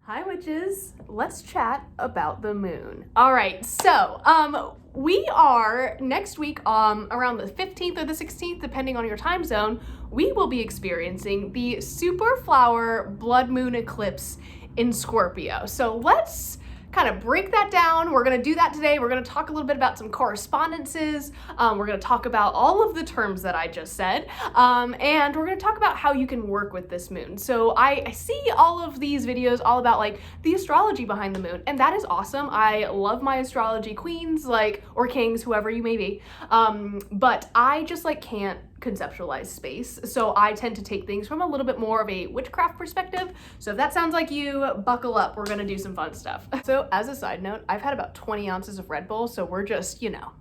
Hi witches, let's chat about the moon. All right, so we are next week around the 15th or the 16th, depending on your time zone, we will be experiencing the super flower blood moon eclipse in Scorpio. So let's kind of break that down. We're going to do that today. We're going to talk a little bit about some correspondences. We're going to talk about all of the terms that I just said. And we're going to talk about how you can work with this moon. So I see all of these videos all about like the astrology behind the moon, and that is awesome. I love my astrology queens, like, or kings, whoever you may be. But I just like can't conceptualize space. So I tend to take things from a little bit more of a witchcraft perspective. So if that sounds like you, buckle up. We're gonna do some fun stuff. So as a side note, I've had about 20 ounces of Red Bull. So we're just, you know,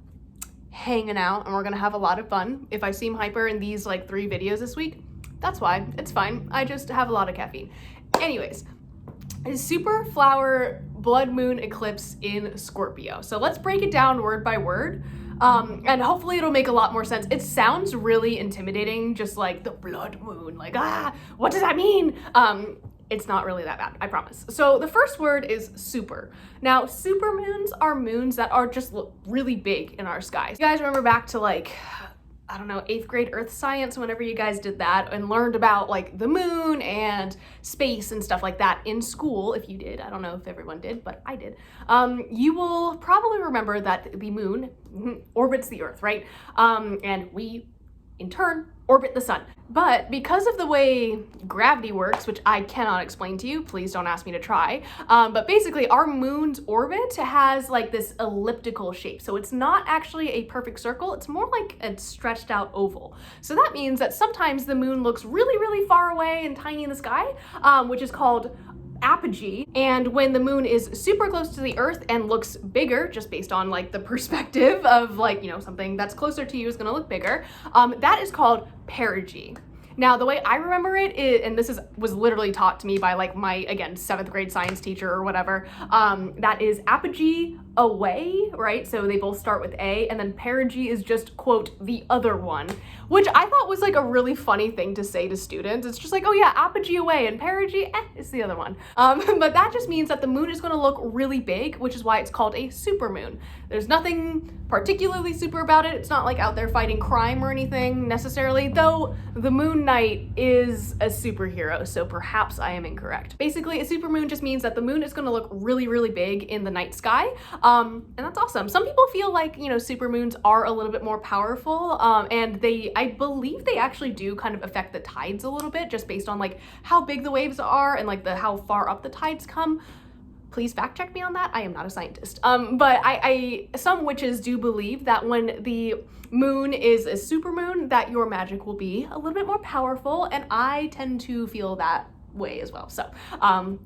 hanging out and we're gonna have a lot of fun. If I seem hyper in these like 3 videos this week, that's why. It's fine. I just have a lot of caffeine. Anyways, a super flower blood moon eclipse in Scorpio. So let's break it down word by word. And hopefully it'll make a lot more sense. It sounds really intimidating, just like the blood moon, like, what does that mean? It's not really that bad, I promise. So the first word is super. Now, super moons are moons that are just really big in our skies. You guys remember back to like, I don't know, 8th grade earth science, whenever you guys did that and learned about like the moon and space and stuff like that in school, if you did, I don't know if everyone did, but I did, you will probably remember that the moon orbits the earth, right? And we, in turn, orbit the sun. But because of the way gravity works, which I cannot explain to you, please don't ask me to try, but basically our moon's orbit has like this elliptical shape. So it's not actually a perfect circle, it's more like a stretched out oval. So that means that sometimes the moon looks really, really far away and tiny in the sky, which is called apogee, and when the moon is super close to the earth and looks bigger, just based on like the perspective of like, you know, something that's closer to you is going to look bigger, that is called perigee. Now, the way I remember it is, and this was literally taught to me by like my, again, 7th grade science teacher or whatever, that is apogee away, right? So they both start with A, and then perigee is just, quote, the other one, which I thought was like a really funny thing to say to students. It's just like, oh yeah, apogee away and perigee, it's the other one. But that just means that the moon is going to look really big, which is why it's called a supermoon. There's nothing particularly super about it. It's not like out there fighting crime or anything necessarily, though the Moon Knight is a superhero, so perhaps I am incorrect. Basically, a supermoon just means that the moon is going to look really, really big in the night sky, and that's awesome. Some people feel like, you know, supermoons are a little bit more powerful, and I believe they actually do kind of affect the tides a little bit, just based on like how big the waves are and like how far up the tides come. Please fact check me on that. I am not a scientist. But some witches do believe that when the moon is a supermoon, that your magic will be a little bit more powerful, and I tend to feel that way as well. So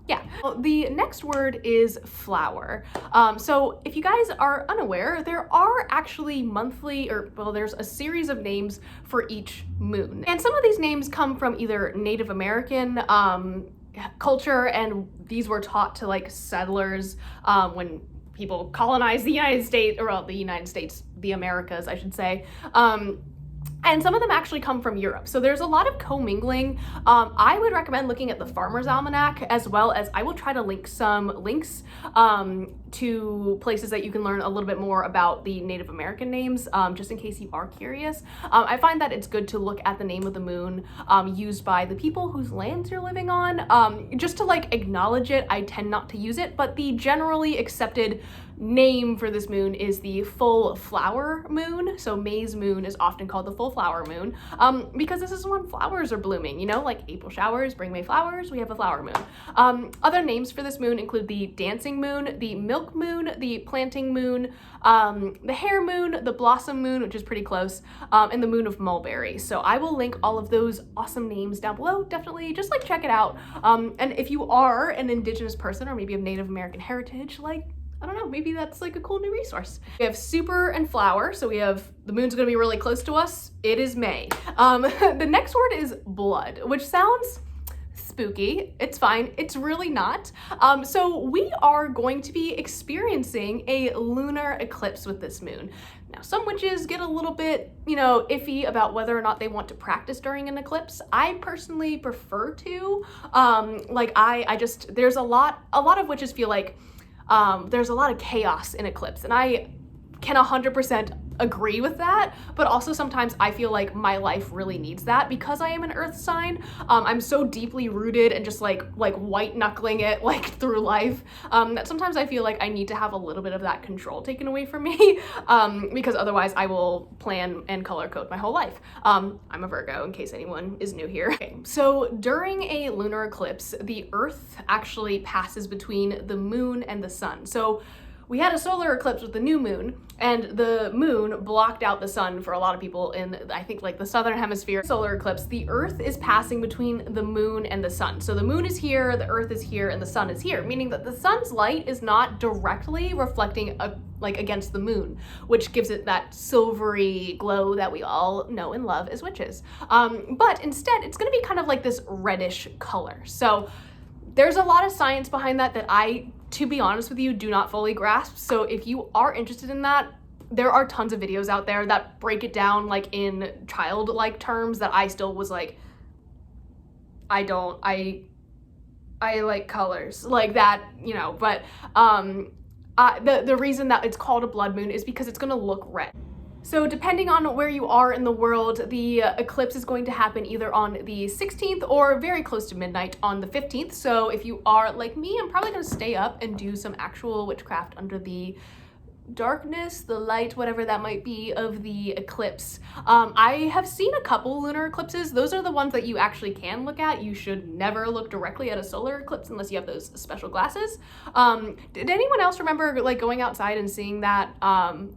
yeah. The next word is flower. So if you guys are unaware, there are actually there's a series of names for each moon. And some of these names come from either Native American culture, and these were taught to like settlers when people colonized the United States, or well, the Americas, I should say. And some of them actually come from Europe. So there's a lot of commingling. I would recommend looking at the Farmer's Almanac, as well as I will try to link some links to places that you can learn a little bit more about the Native American names, just in case you are curious. I find that it's good to look at the name of the moon used by the people whose lands you're living on, just to like acknowledge it. I tend not to use it, but the generally accepted name for this moon is the full flower moon. So May's moon is often called the full flower moon, because this is when flowers are blooming, you know, like April showers bring May flowers, we have a flower moon. Other names for this moon include the dancing moon, the milk moon, the planting moon, the hare moon, the blossom moon, which is pretty close, and the moon of mulberry. So I will link all of those awesome names down below. Definitely just like check it out. And if you are an indigenous person or maybe of Native American heritage, like, I don't know, maybe that's like a cool new resource. We have super and flower. So we have the moon's gonna be really close to us. It is May. The next word is blood, which sounds spooky. It's fine. It's really not. So we are going to be experiencing a lunar eclipse with this moon. Now, some witches get a little bit, iffy about whether or not they want to practice during an eclipse. I personally prefer to. There's a lot of witches feel like there's a lot of chaos in eclipse, and I can 100% agree with that, but also sometimes I feel like my life really needs that because I am an earth sign. I'm so deeply rooted and just like white knuckling it like through life that sometimes I feel like I need to have a little bit of that control taken away from me because otherwise I will plan and color code my whole life. I'm a Virgo, in case anyone is new here. Okay, so during a lunar eclipse, the earth actually passes between the moon and the sun. So we had a solar eclipse with the new moon, and the moon blocked out the sun for a lot of people in, I think, like the southern hemisphere. Solar eclipse, the earth is passing between the moon and the sun. So the moon is here, the earth is here, and the sun is here, meaning that the sun's light is not directly reflecting against the moon, which gives it that silvery glow that we all know and love as witches. But instead, it's gonna be kind of like this reddish color. So there's a lot of science behind that I, to be honest with you, do not fully grasp. So if you are interested in that, there are tons of videos out there that break it down like in childlike terms that I still was like, I like colors like that, but the reason that it's called a blood moon is because it's gonna look red. So depending on where you are in the world, the eclipse is going to happen either on the 16th or very close to midnight on the 15th. So if you are like me, I'm probably gonna stay up and do some actual witchcraft under the darkness, the light, whatever that might be, of the eclipse. I have seen a couple lunar eclipses. Those are the ones that you actually can look at. You should never look directly at a solar eclipse unless you have those special glasses. Did anyone else remember like going outside and seeing that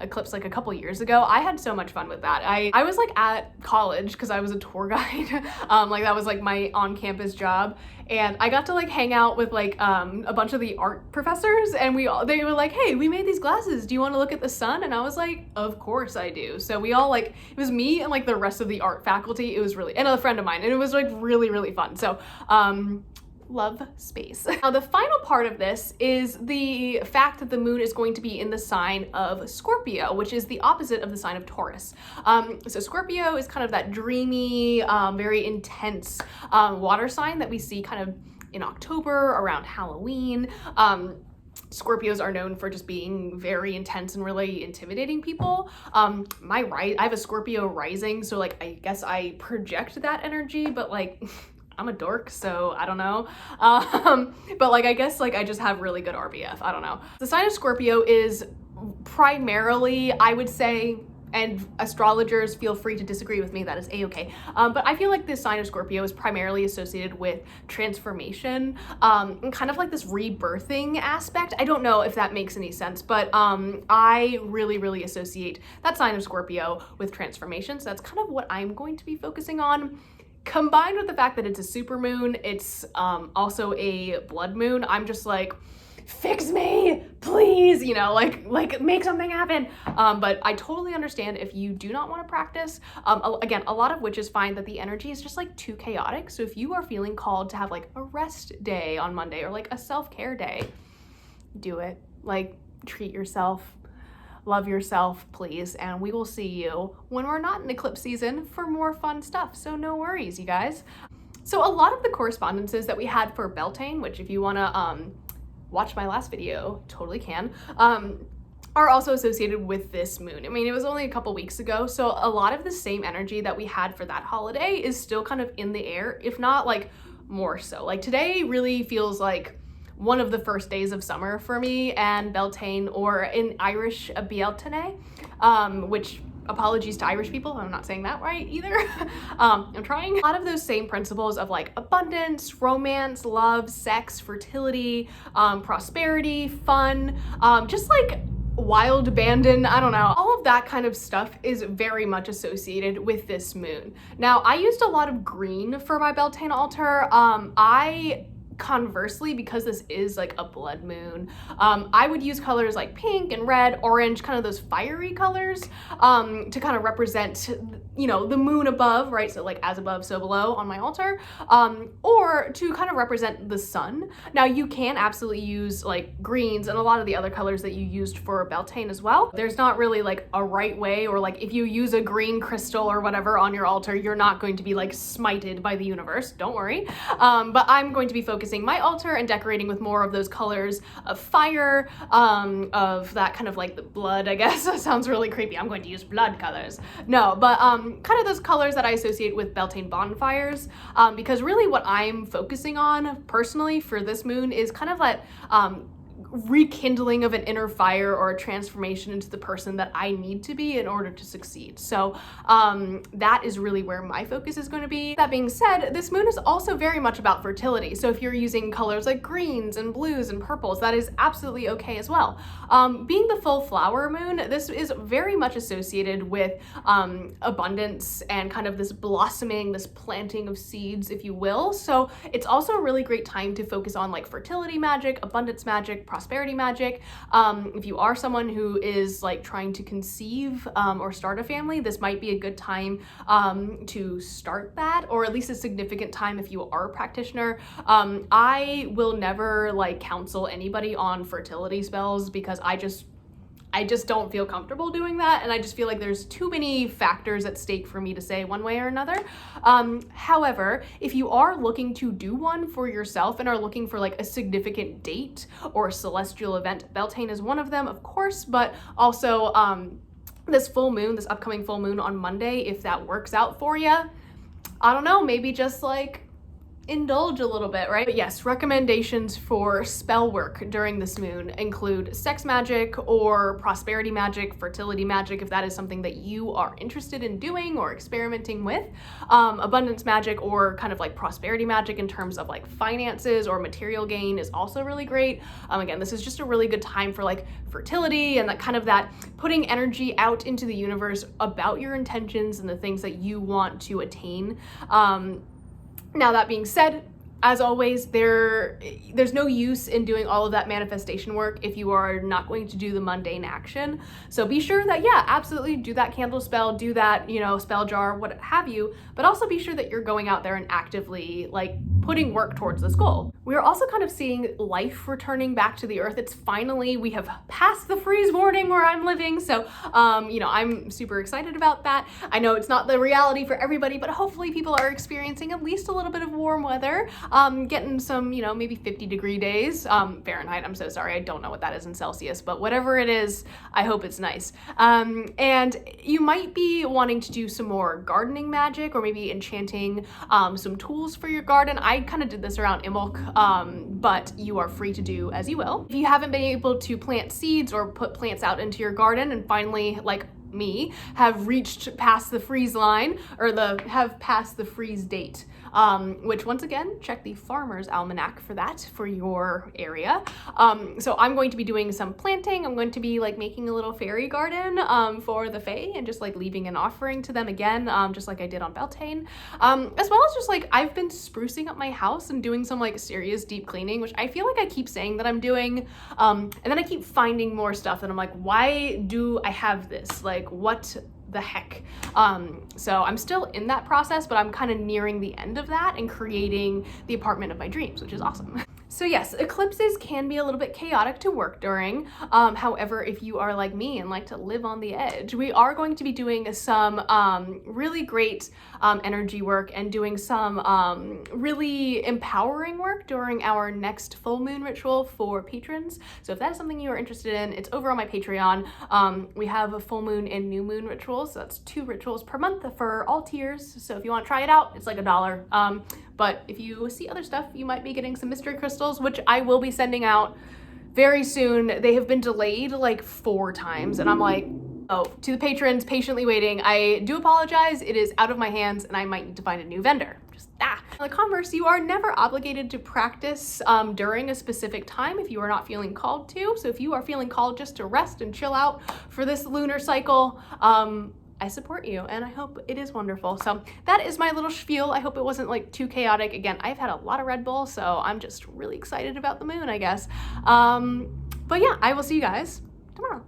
eclipse like a couple years ago? I had so much fun with that. I was like at college because I was a tour guide. That was like my on-campus job. And I got to like hang out with like a bunch of the art professors, and they were like, hey, we made these glasses. Do you want to look at the sun? And I was like, of course I do. So we all it was me and like the rest of the art faculty. It was really, and a friend of mine, and it was like really, really fun. So love space. Now the final part of this is the fact that the moon is going to be in the sign of Scorpio, which is the opposite of the sign of Taurus. So Scorpio is kind of that dreamy, very intense water sign that we see kind of in October around Halloween. Scorpios are known for just being very intense and really intimidating people. I have a Scorpio rising, so like I guess I project that energy, but like I'm a dork, so I don't know. But like I guess like I just have really good RBF. I don't know. The sign of Scorpio is primarily, I would say, and astrologers feel free to disagree with me, that is a-okay. But I feel like this sign of Scorpio is primarily associated with transformation and kind of like this rebirthing aspect. I don't know if that makes any sense, but I really, really associate that sign of Scorpio with transformation. So that's kind of what I'm going to be focusing on. Combined with the fact that it's a super moon, it's also a blood moon, I'm just like, fix me, please, like make something happen. But I totally understand if you do not want to practice. Again, a lot of witches find that the energy is just like too chaotic. So if you are feeling called to have like a rest day on Monday or like a self-care day, do it. Like treat yourself. Love yourself, please, and we will see you when we're not in eclipse season for more fun stuff. So no worries, you guys. So a lot of the correspondences that we had for Beltane, which if you want to watch my last video, totally can, are also associated with this moon. I mean, it was only a couple weeks ago, so a lot of the same energy that we had for that holiday is still kind of in the air, if not like more so. Like today really feels like one of the first days of summer for me, and Beltane, or in Irish, a Bealtaine, which apologies to Irish people, I'm not saying that right either. I'm trying. A lot of those same principles of like abundance, romance, love, sex, fertility, prosperity, fun, just like wild abandon, I don't know. All of that kind of stuff is very much associated with this moon. Now, I used a lot of green for my Beltane altar. I conversely, because this is like a blood moon, I would use colors like pink and red, orange, kind of those fiery colors, to kind of represent, you know, the moon above, right? So like as above, so below on my altar, or to kind of represent the sun. Now you can absolutely use like greens and a lot of the other colors that you used for Beltane as well. There's not really like a right way, or like if you use a green crystal or whatever on your altar, you're not going to be like smited by the universe, don't worry. But I'm going to be focusing my altar and decorating with more of those colors of fire, of that kind of like the blood, I guess. That sounds really creepy. I'm going to use blood colors. No, but kind of those colors that I associate with Beltane bonfires, because really what I'm focusing on personally for this moon is kind of that rekindling of an inner fire or a transformation into the person that I need to be in order to succeed. So that is really where my focus is going to be. That being said, this moon is also very much about fertility. So if you're using colors like greens and blues and purples, that is absolutely okay as well. Being the full flower moon, this is very much associated with abundance and kind of this blossoming, this planting of seeds, if you will. So it's also a really great time to focus on like fertility magic, abundance magic, prosperity magic. If you are someone who is like trying to conceive or start a family, this might be a good time to start that, or at least a significant time if you are a practitioner. I will never like counsel anybody on fertility spells because I just don't feel comfortable doing that, and I just feel like there's too many factors at stake for me to say one way or another. However, if you are looking to do one for yourself and are looking for like a significant date or a celestial event, Beltane is one of them, of course, but also this full moon, this upcoming full moon on Monday, if that works out for you, I don't know, maybe just like indulge a little bit, right? But yes, recommendations for spell work during this moon include sex magic or prosperity magic, fertility magic, if that is something that you are interested in doing or experimenting with. Abundance magic or kind of like prosperity magic in terms of like finances or material gain is also really great. Again, this is just a really good time for like fertility and that kind of that putting energy out into the universe about your intentions and the things that you want to attain. Now, that being said, as always, there's no use in doing all of that manifestation work if you are not going to do the mundane action. So be sure that, yeah, absolutely do that candle spell, do that, you know, spell jar, what have you, but also be sure that you're going out there and actively like putting work towards this goal. We're also kind of seeing life returning back to the earth. It's finally, we have passed the freeze warning where I'm living. So, you know, I'm super excited about that. I know it's not the reality for everybody, but hopefully people are experiencing at least a little bit of warm weather. Getting some, you know, maybe 50-degree days, Fahrenheit, I'm so sorry, I don't know what that is in Celsius, but whatever it is, I hope it's nice. And you might be wanting to do some more gardening magic or maybe enchanting some tools for your garden. I kind of did this around Imbolc, but you are free to do as you will. If you haven't been able to plant seeds or put plants out into your garden and finally, like me, have reached past the freeze line or have passed the freeze date, which once again, check the Farmer's Almanac for that for your area. So I'm going to be doing some planting. I'm going to be like making a little fairy garden for the Fae and just like leaving an offering to them again, just like I did on Beltane. As well as just like I've been sprucing up my house and doing some like serious deep cleaning, which I feel like I keep saying that I'm doing, and then I keep finding more stuff that I'm like, why do I have this? Like, what the heck? So I'm still in that process, but I'm kind of nearing the end of that and creating the apartment of my dreams, which is awesome. So yes, eclipses can be a little bit chaotic to work during. However, if you are like me and like to live on the edge, we are going to be doing some really great energy work and doing some really empowering work during our next full moon ritual for patrons. So if that is something you are interested in, it's over on my Patreon. We have a full moon and new moon rituals. So that's 2 rituals per month for all tiers. So if you want to try it out, it's like $1. But if you see other stuff, you might be getting some mystery crystals, which I will be sending out very soon. They have been delayed like 4 times, and I'm like, oh, to the patrons patiently waiting, I do apologize. It is out of my hands, and I might need to find a new vendor. On the converse, you are never obligated to practice during a specific time if you are not feeling called to. So if you are feeling called just to rest and chill out for this lunar cycle, I support you, and I hope it is wonderful. So that is my little spiel. I hope it wasn't like too chaotic. Again, I've had a lot of Red Bull, so I'm just really excited about the moon, I guess. But yeah, I will see you guys tomorrow.